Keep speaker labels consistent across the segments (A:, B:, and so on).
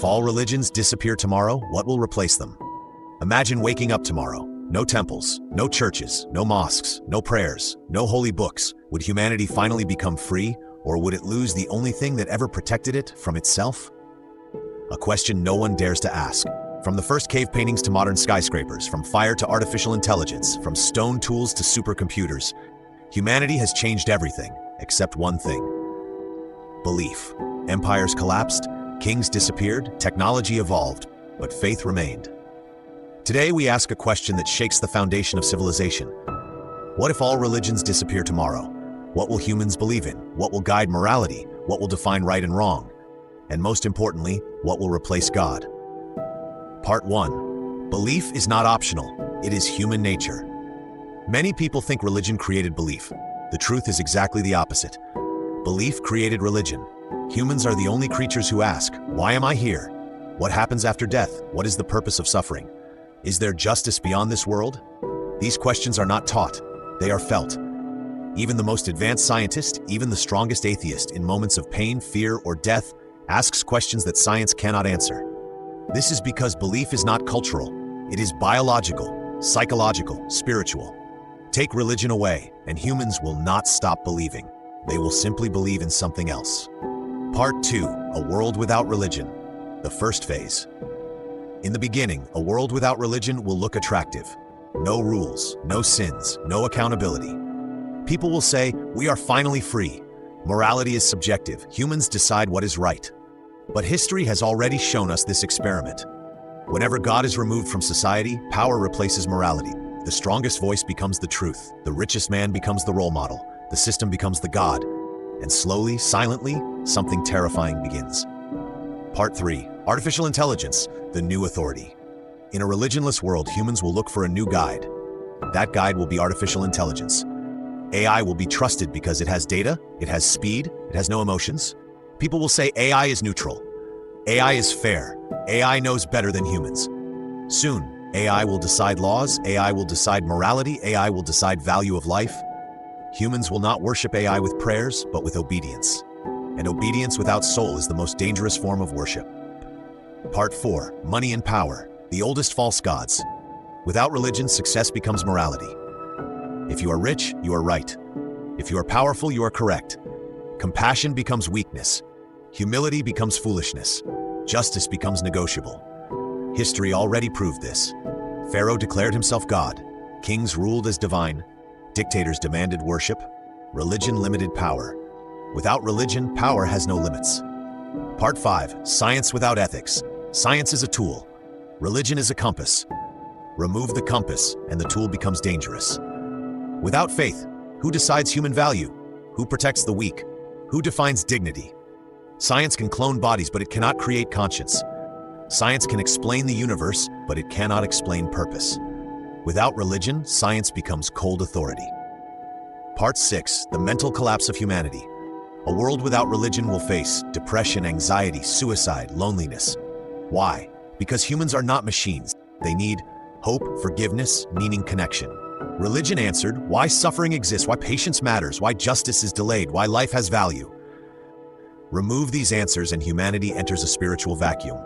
A: all religions disappear tomorrow, what will replace them? Imagine waking up tomorrow. No temples, no churches, no mosques, no prayers, no holy books. Would humanity finally become free, or would it lose the only thing that ever protected it from itself? A question no one dares to ask. From the first cave paintings to modern skyscrapers, from fire to artificial intelligence, from stone tools to supercomputers, humanity has changed everything, except one thing: belief. Empires collapsed, kings disappeared, technology evolved, but faith remained. Today we ask a question that shakes the foundation of civilization. What if all religions disappear tomorrow? What will humans believe in? What will guide morality? What will define right and wrong? And most importantly, what will replace God? Part 1. Belief is not optional. It is human nature. Many people think religion created belief. The truth is exactly the opposite. Belief created religion. Humans are the only creatures who ask, why am I here? What happens after death? What is the purpose of suffering? Is there justice beyond this world? These questions are not taught, they are felt. Even the most advanced scientist, even the strongest atheist, in moments of pain, fear, or death, asks questions that science cannot answer. This is because belief is not cultural. It is biological, psychological, spiritual. Take religion away, and humans will not stop believing. They will simply believe in something else. Part 2. A world without religion. The first phase. In the beginning, a world without religion will look attractive. No rules, no sins, no accountability. People will say, we are finally free. Morality is subjective. Humans decide what is right. But history has already shown us this experiment. Whenever God is removed from society, power replaces morality. The strongest voice becomes the truth. The richest man becomes the role model. The system becomes the God. And slowly, silently, something terrifying begins. Part 3. Artificial intelligence, the new authority. In a religionless world, humans will look for a new guide. That guide will be artificial intelligence. AI will be trusted because it has data, it has speed, it has no emotions. People will say AI is neutral. AI is fair. AI knows better than humans. Soon, AI will decide laws, AI will decide morality, AI will decide value of life. Humans will not worship AI with prayers, but with obedience. And obedience without soul is the most dangerous form of worship. Part 4. Money and power, the oldest false gods. Without religion, success becomes morality. If you are rich, you are right. If you are powerful, you are correct. Compassion becomes weakness. Humility becomes foolishness. Justice becomes negotiable. History already proved this. Pharaoh declared himself God. Kings ruled as divine. Dictators demanded worship. Religion limited power. Without religion, power has no limits. Part 5. Science without ethics. Science is a tool. Religion is a compass. Remove the compass, and the tool becomes dangerous. Without faith, who decides human value? Who protects the weak? Who defines dignity? Science can clone bodies, but it cannot create conscience. Science can explain the universe, but it cannot explain purpose. Without religion, science becomes cold authority. Part 6. The mental collapse of humanity. A world without religion will face depression, anxiety, suicide, loneliness. Why? Because humans are not machines. They need hope, forgiveness, meaning, connection. Religion answered why suffering exists, why patience matters, why justice is delayed, why life has value. Remove these answers and humanity enters a spiritual vacuum.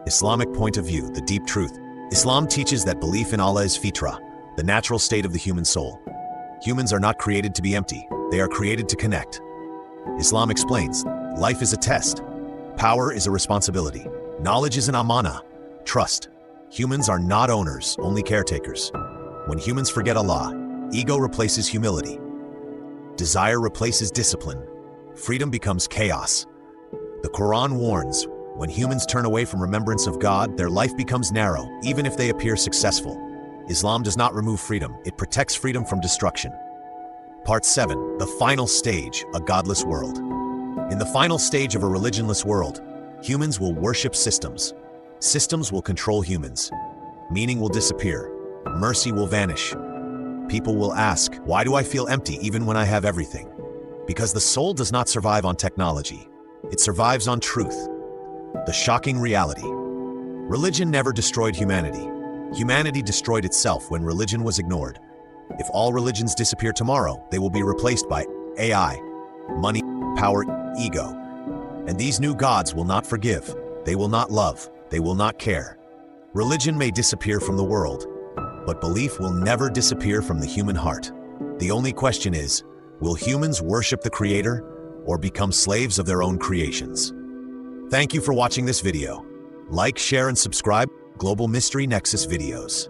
A: Islamic point of view, the deep truth. Islam teaches that belief in Allah is fitra, the natural state of the human soul. Humans are not created to be empty, they are created to connect. Islam explains, life is a test. Power is a responsibility. Knowledge is an amana, trust. Humans are not owners, only caretakers. When humans forget Allah, ego replaces humility. Desire replaces discipline. Freedom becomes chaos. The Quran warns, when humans turn away from remembrance of God, their life becomes narrow, even if they appear successful. Islam does not remove freedom, it protects freedom from destruction. Part 7. The final stage, a godless world. In the final stage of a religionless world, humans will worship systems. Systems will control humans. Meaning will disappear. Mercy will vanish. People will ask, why do I feel empty even when I have everything? Because the soul does not survive on technology. It survives on truth. The shocking reality. Religion never destroyed humanity. Humanity destroyed itself when religion was ignored. If all religions disappear tomorrow, they will be replaced by AI, money, power, ego. And these new gods will not forgive. They will not love. They will not care. Religion may disappear from the world, but belief will never disappear from the human heart. The only question is, will humans worship the Creator or become slaves of their own creations? Thank you for watching this video. Like, share, and subscribe Global Mystery Nexus videos.